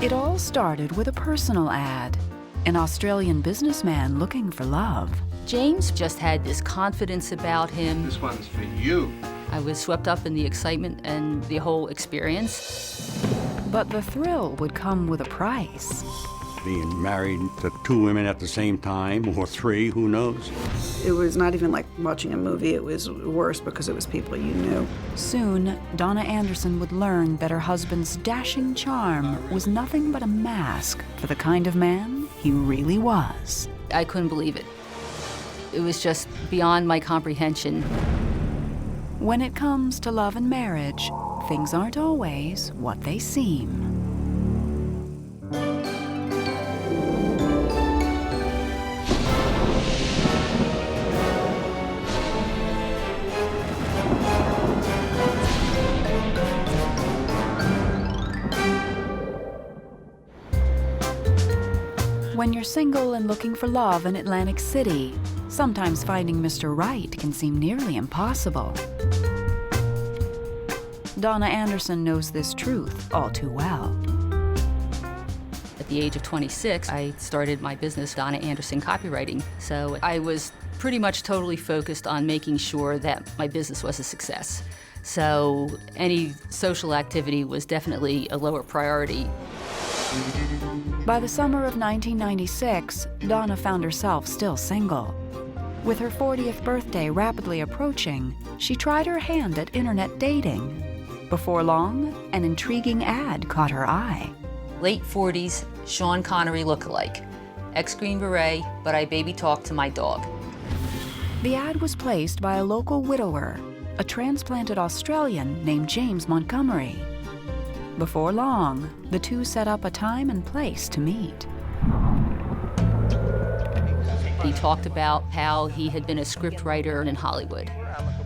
It all started with a personal ad, an Australian businessman looking for love. James just had this confidence about him. This one's for you. I was swept up in the excitement and the whole experience. But the thrill would come with a price. Being married to two women at the same time, or three, who knows? It was not even like watching a movie. It was worse because it was people you knew. Soon, Donna Anderson would learn that her husband's dashing charm was nothing but a mask for the kind of man he really was. I couldn't believe it. It was just beyond my comprehension. When it comes to love and marriage, things aren't always what they seem. When you're single and looking for love in Atlantic City, sometimes finding Mr. Right can seem nearly impossible. Donna Anderson knows this truth all too well. At the age of 26, I started my business, Donna Anderson Copywriting. So I was pretty much totally focused on making sure that my business was a success. So any social activity was definitely a lower priority. By the summer of 1996, Donna found herself still single. With her 40th birthday rapidly approaching, she tried her hand at internet dating. Before long, an intriguing ad caught her eye. Late 40s, Sean Connery lookalike. Ex-Green Beret, but I baby talk to my dog. The ad was placed by a local widower, a transplanted Australian named James Montgomery. Before long, the two set up a time and place to meet. He talked about how he had been a scriptwriter in Hollywood,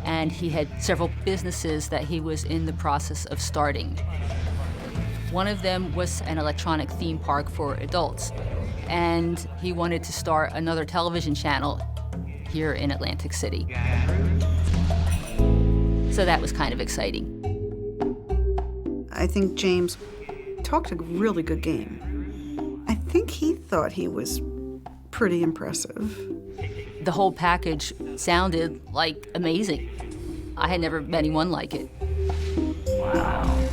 and he had several businesses that he was in the process of starting. One of them was an electronic theme park for adults, and he wanted to start another television channel here in Atlantic City. So that was kind of exciting. I think James talked a really good game. I think he thought he was pretty impressive. The whole package sounded like amazing. I had never met anyone like it. Wow.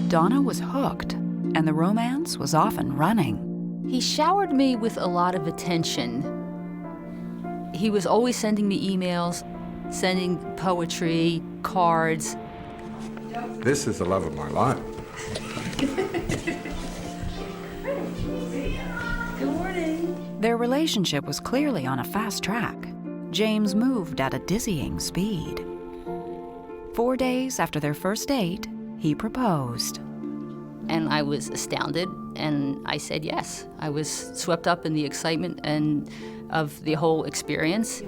Donna was hooked, and the romance was off and running. He showered me with a lot of attention. He was always sending me emails, sending poetry, cards. This is the love of my life. Good morning. Their relationship was clearly on a fast track. James moved at a dizzying speed. 4 days after their first date, he proposed. And I was astounded, and I said yes. I was swept up in the excitement and of the whole experience.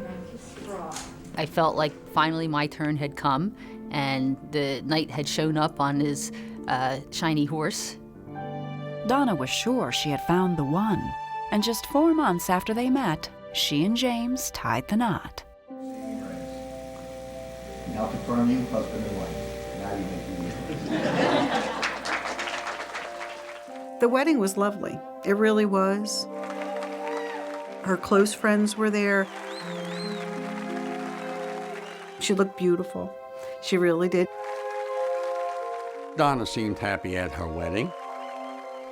I felt like finally my turn had come, and the knight had shown up on his shiny horse. Donna was sure she had found the one, and just 4 months after they met, she and James tied the knot. Now confirm you, husband and wife. Now you make me. The wedding was lovely. It really was. Her close friends were there. She looked beautiful. She really did. Donna seemed happy at her wedding.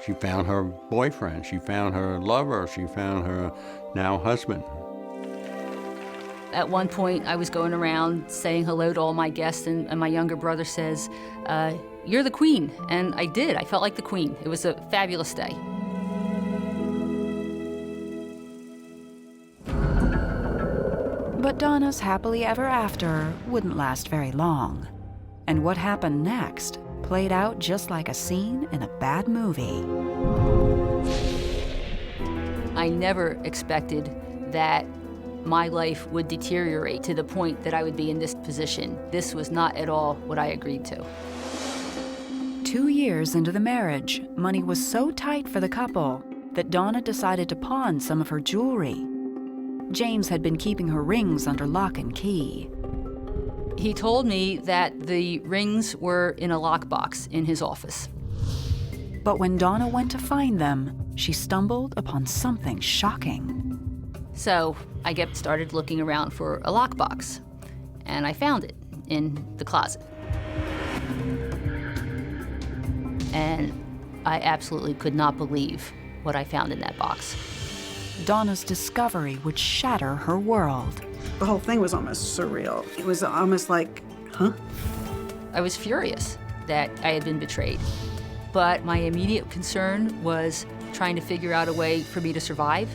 She found her boyfriend, she found her lover, she found her now husband. At one point, I was going around saying hello to all my guests, and my younger brother says, "You're the queen." And I did. I felt like the queen. It was a fabulous day. But Donna's happily ever after wouldn't last very long. And what happened next played out just like a scene in a bad movie. I never expected that my life would deteriorate to the point that I would be in this position. This was not at all what I agreed to. 2 years into the marriage, money was so tight for the couple that Donna decided to pawn some of her jewelry. James had been keeping her rings under lock and key. He told me that the rings were in a lockbox in his office. But when Donna went to find them, she stumbled upon something shocking. So I started looking around for a lockbox, and I found it in the closet. And I absolutely could not believe what I found in that box. Donna's discovery would shatter her world. The whole thing was almost surreal. It was almost like, huh? I was furious that I had been betrayed, but my immediate concern was trying to figure out a way for me to survive.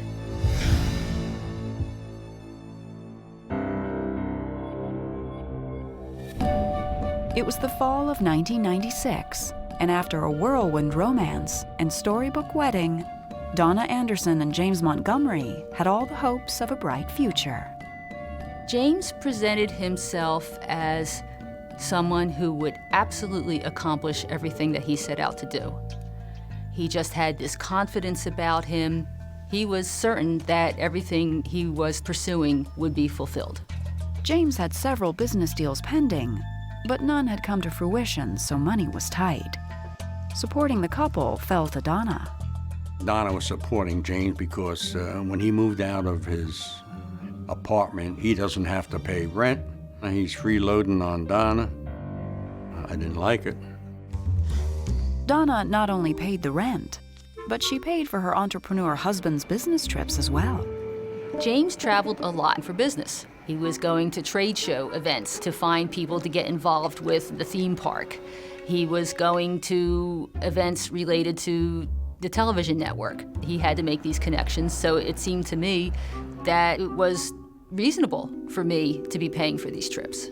It was the fall of 1996, and after a whirlwind romance and storybook wedding, Donna Anderson and James Montgomery had all the hopes of a bright future. James presented himself as someone who would absolutely accomplish everything that he set out to do. He just had this confidence about him. He was certain that everything he was pursuing would be fulfilled. James had several business deals pending, but none had come to fruition, so money was tight. Supporting the couple fell to Donna. Donna was supporting James because when he moved out of his apartment, he doesn't have to pay rent. He's freeloading on Donna. I didn't like it. Donna not only paid the rent, but she paid for her entrepreneur husband's business trips as well. James traveled a lot for business. He was going to trade show events to find people to get involved with the theme park. He was going to events related to the television network. He had to make these connections, so it seemed to me that it was reasonable for me to be paying for these trips.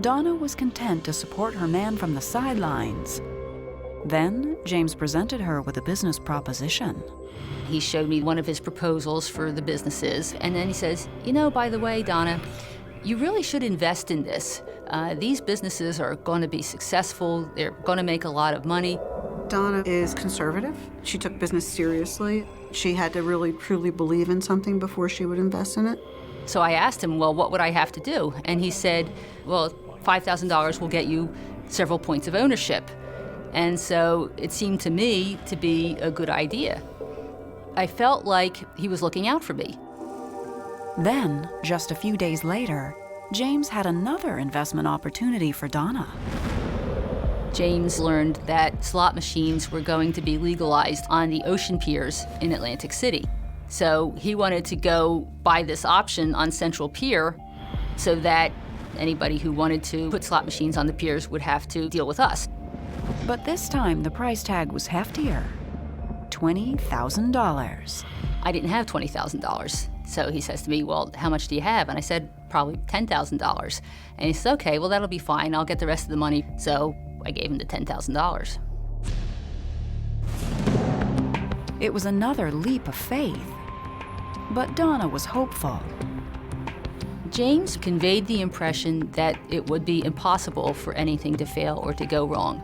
Donna was content to support her man from the sidelines. Then, James presented her with a business proposition. He showed me one of his proposals for the businesses, and then he says, you know, by the way, Donna, you really should invest in this. These businesses are going to be successful. They're going to make a lot of money. Donna is conservative. She took business seriously. She had to really, truly believe in something before she would invest in it. So I asked him, well, what would I have to do? And he said, well, $5,000 will get you several points of ownership. And so it seemed to me to be a good idea. I felt like he was looking out for me. Then, just a few days later, James had another investment opportunity for Donna. James learned that slot machines were going to be legalized on the ocean piers in Atlantic City. So he wanted to go buy this option on Central Pier so that anybody who wanted to put slot machines on the piers would have to deal with us. But this time, the price tag was heftier. $20,000. I didn't have $20,000. So he says to me, well, how much do you have? And I said, probably $10,000. And he says, okay, well, that'll be fine. I'll get the rest of the money. So I gave him the $10,000. It was another leap of faith. But Donna was hopeful. James conveyed the impression that it would be impossible for anything to fail or to go wrong.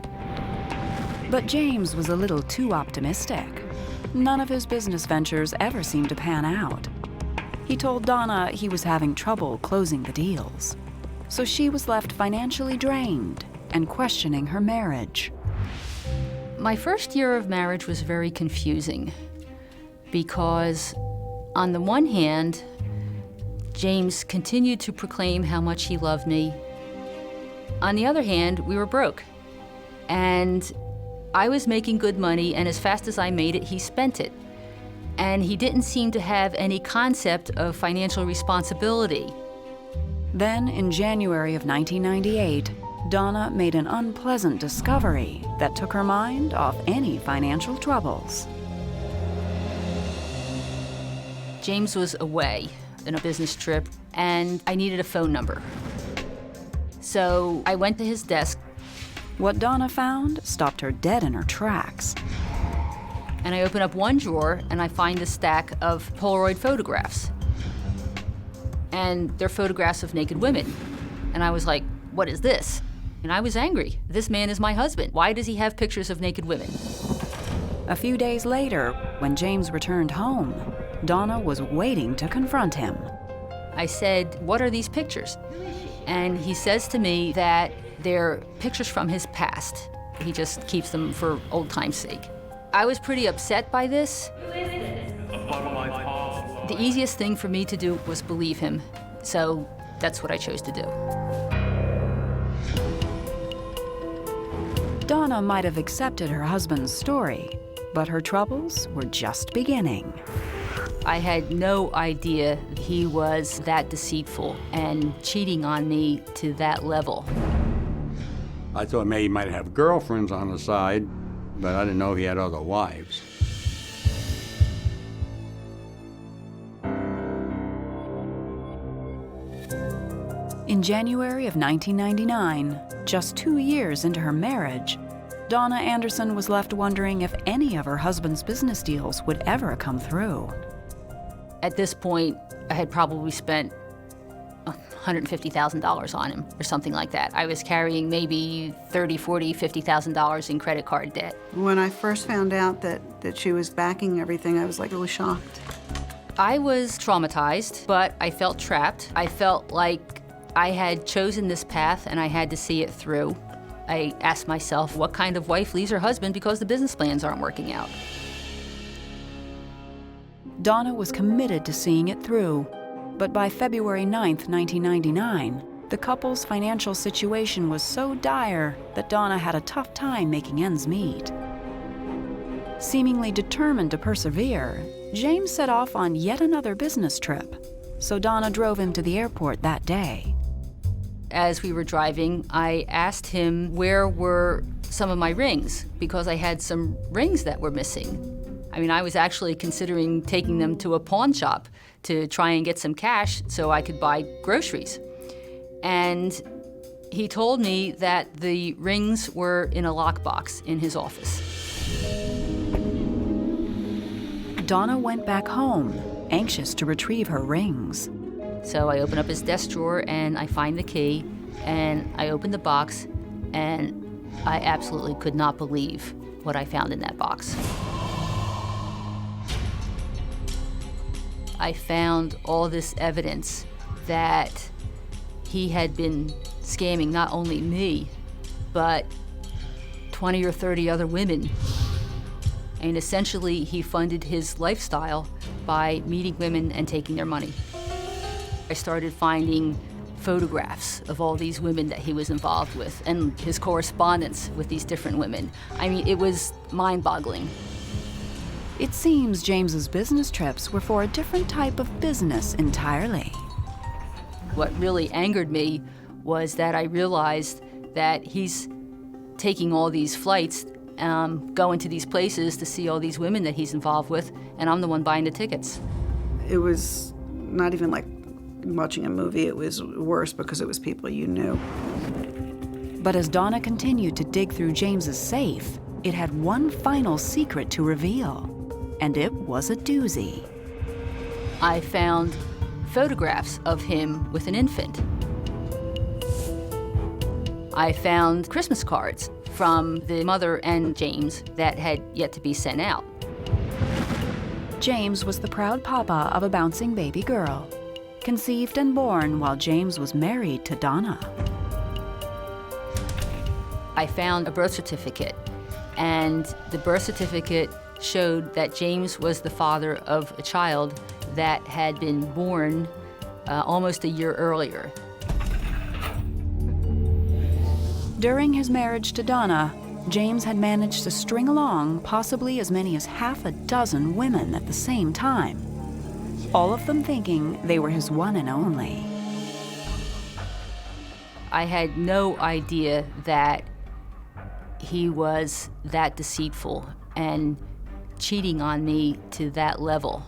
But James was a little too optimistic. None of his business ventures ever seemed to pan out. He told Donna he was having trouble closing the deals. So she was left financially drained and questioning her marriage. My first year of marriage was very confusing because, on the one hand, James continued to proclaim how much he loved me. On the other hand, we were broke. And I was making good money, and as fast as I made it, he spent it. And he didn't seem to have any concept of financial responsibility. Then, in January of 1998, Donna made an unpleasant discovery that took her mind off any financial troubles. James was away on a business trip, and I needed a phone number. So I went to his desk. What Donna found stopped her dead in her tracks. And I open up one drawer, and I find a stack of Polaroid photographs. And they're photographs of naked women. And I was like, what is this? And I was angry. This man is my husband. Why does he have pictures of naked women? A few days later, when James returned home, Donna was waiting to confront him. I said, what are these pictures? And he says to me that they're pictures from his past. He just keeps them for old time's sake. I was pretty upset by this. The easiest thing for me to do was believe him, so that's what I chose to do. Donna might have accepted her husband's story, but her troubles were just beginning. I had no idea he was that deceitful and cheating on me to that level. I thought maybe he might have girlfriends on the side, but I didn't know he had other wives. In January of 1999, just 2 years into her marriage, Donna Anderson was left wondering if any of her husband's business deals would ever come through. At this point, I had probably spent $150,000 on him or something like that. I was carrying maybe $30,000, $40,000, $50,000 in credit card debt. When I first found out that she was backing everything, I was like really shocked. I was traumatized, but I felt trapped. I felt like I had chosen this path and I had to see it through. I asked myself, what kind of wife leaves her husband because the business plans aren't working out? Donna was committed to seeing it through, but by February 9th, 1999, the couple's financial situation was so dire that Donna had a tough time making ends meet. Seemingly determined to persevere, James set off on yet another business trip, so Donna drove him to the airport that day. As we were driving, I asked him where were some of my rings, because I had some rings that were missing. I mean, I was actually considering taking them to a pawn shop to try and get some cash so I could buy groceries. And he told me that the rings were in a lockbox in his office. Donna went back home, anxious to retrieve her rings. So I open up his desk drawer and I find the key and I open the box and I absolutely could not believe what I found in that box. I found all this evidence that he had been scamming not only me, but 20 or 30 other women. And essentially, he funded his lifestyle by meeting women and taking their money. I started finding photographs of all these women that he was involved with and his correspondence with these different women. I mean, it was mind-boggling. It seems James's business trips were for a different type of business entirely. What really angered me was that I realized that he's taking all these flights, going to these places to see all these women that he's involved with, and I'm the one buying the tickets. It was not even like watching a movie. It was worse because it was people you knew. But as Donna continued to dig through James's safe, it had one final secret to reveal, and it was a doozy. I found photographs of him with an infant. I found Christmas cards from the mother and James that had yet to be sent out. James was the proud papa of a bouncing baby girl, conceived and born while James was married to Donna. I found a birth certificate, and the birth certificate showed that James was the father of a child that had been born almost a year earlier. During his marriage to Donna, James had managed to string along possibly as many as half a dozen women at the same time, all of them thinking they were his one and only. I had no idea that he was that deceitful and cheating on me to that level.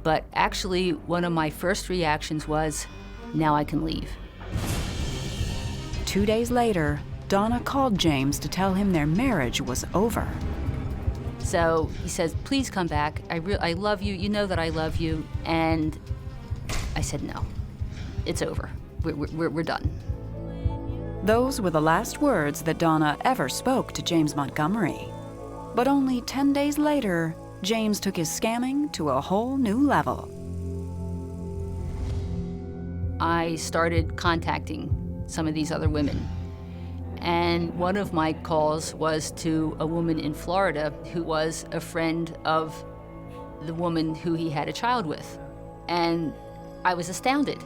But actually, one of my first reactions was, now I can leave. 2 days later, Donna called James to tell him their marriage was over. So he says, please come back. I love you. You know that I love you. And I said, no, it's over. We're done. Those were the last words that Donna ever spoke to James Montgomery. But only 10 days later, James took his scamming to a whole new level. I started contacting some of these other women. And one of my calls was to a woman in Florida who was a friend of the woman who he had a child with. And I was astounded.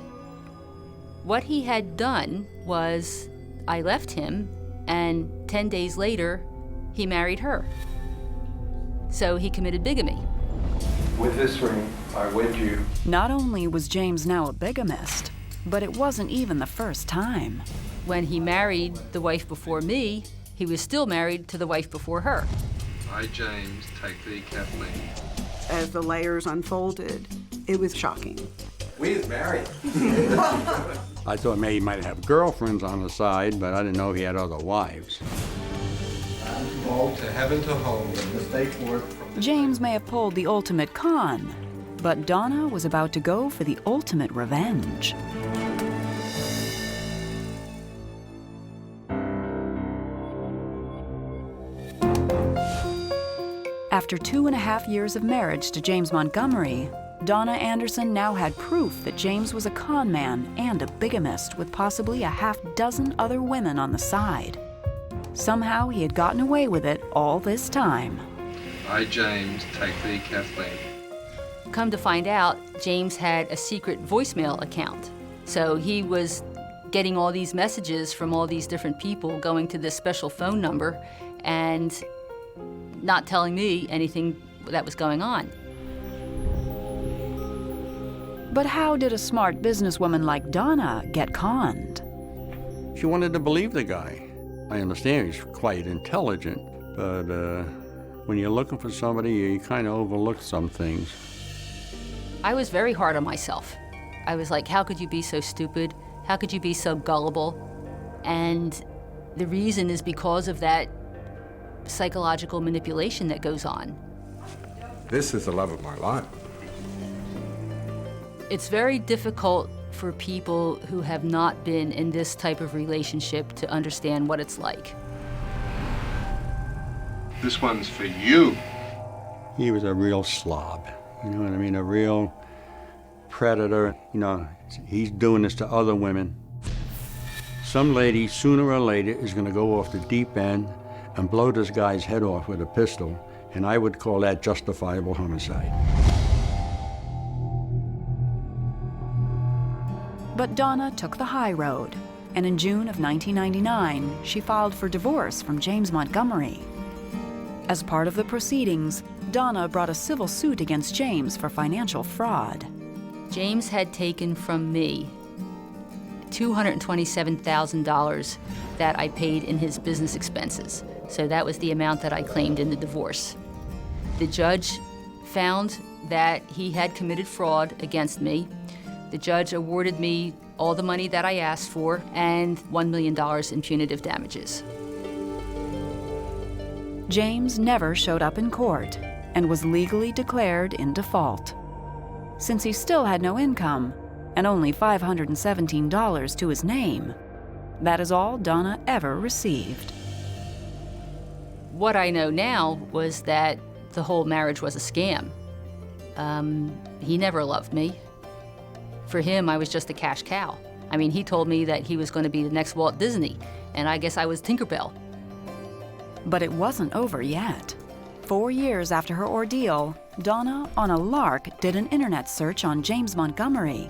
What he had done was I left him, and 10 days later, he married her. So he committed bigamy. With this ring, I wed you. Not only was James now a bigamist, but it wasn't even the first time. When he married the wife before me, he was still married to the wife before her. I, James, take thee, Kathleen. As the layers unfolded, it was shocking. We is married. I thought maybe he might have girlfriends on the side, but I didn't know he had other wives. To heaven to home. The state forth. James may have pulled the ultimate con, but Donna was about to go for the ultimate revenge. After 2.5 years of marriage to James Montgomery, Donna Anderson now had proof that James was a con man and a bigamist with possibly a half-dozen other women on the side. Somehow he had gotten away with it all this time. I, James, take thee, Kathleen. Come to find out, James had a secret voicemail account. So he was getting all these messages from all these different people going to this special phone number and not telling me anything that was going on. But how did a smart businesswoman like Donna get conned? She wanted to believe the guy. I understand he's quite intelligent, but when you're looking for somebody, you kind of overlook some things. I was very hard on myself. I was like, how could you be so stupid? How could you be so gullible? And the reason is because of that psychological manipulation that goes on. This is the love of my life. It's very difficult for people who have not been in this type of relationship to understand what it's like. This one's for you. He was a real slob, you know what I mean? A real predator. You know, he's doing this to other women. Some lady, sooner or later, is going to go off the deep end and blow this guy's head off with a pistol, and I would call that justifiable homicide. But Donna took the high road, and in June of 1999, she filed for divorce from James Montgomery. As part of the proceedings, Donna brought a civil suit against James for financial fraud. James had taken from me $227,000 that I paid in his business expenses. So that was the amount that I claimed in the divorce. The judge found that he had committed fraud against me. The judge awarded me all the money that I asked for and $1 million in punitive damages. James never showed up in court and was legally declared in default. Since he still had no income and only $517 to his name, that is all Donna ever received. What I know now was that the whole marriage was a scam. He never loved me. For him, I was just a cash cow. I mean, he told me that he was going to be the next Walt Disney, and I guess I was Tinkerbell. But it wasn't over yet. 4 years after her ordeal, Donna, on a lark, did an internet search on James Montgomery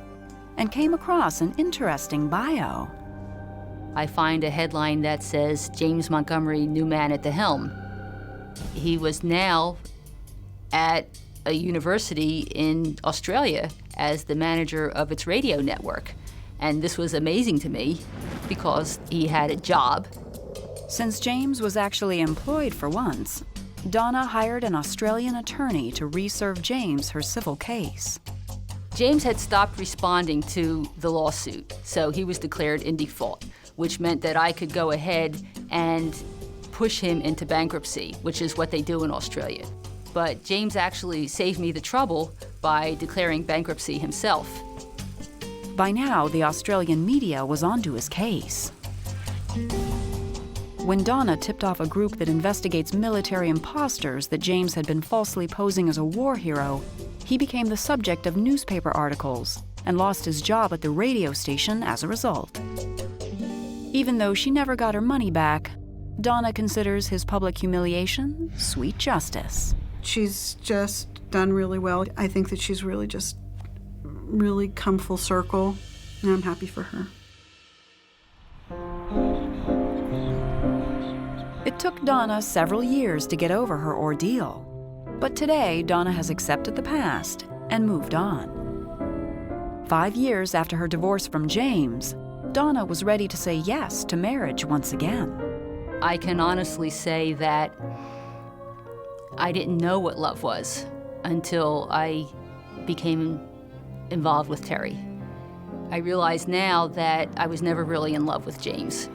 and came across an interesting bio. I find a headline that says, James Montgomery, new man at the helm. He was now at a university in Australia as the manager of its radio network. And this was amazing to me because he had a job. Since James was actually employed for once, Donna hired an Australian attorney to re-serve James her civil case. James had stopped responding to the lawsuit, so he was declared in default, which meant that I could go ahead and push him into bankruptcy, which is what they do in Australia. But James actually saved me the trouble by declaring bankruptcy himself. By now, the Australian media was onto his case. When Donna tipped off a group that investigates military imposters that James had been falsely posing as a war hero, he became the subject of newspaper articles and lost his job at the radio station as a result. Even though she never got her money back, Donna considers his public humiliation sweet justice. She's just done really well. I think that she's really just really come full circle, and I'm happy for her. It took Donna several years to get over her ordeal. But today, Donna has accepted the past and moved on. 5 years after her divorce from James, Donna was ready to say yes to marriage once again. I can honestly say that I didn't know what love was until I became involved with Terry. I realize now that I was never really in love with James.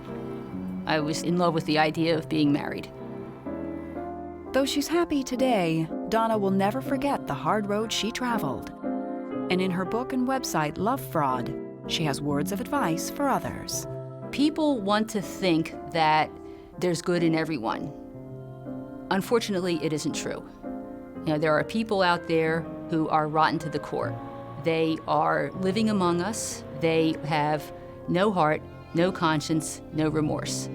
I was in love with the idea of being married. Though she's happy today, Donna will never forget the hard road she traveled. And in her book and website, Love Fraud, she has words of advice for others. People want to think that there's good in everyone. Unfortunately, it isn't true. You know, there are people out there who are rotten to the core. They are living among us. They have no heart, no conscience, no remorse.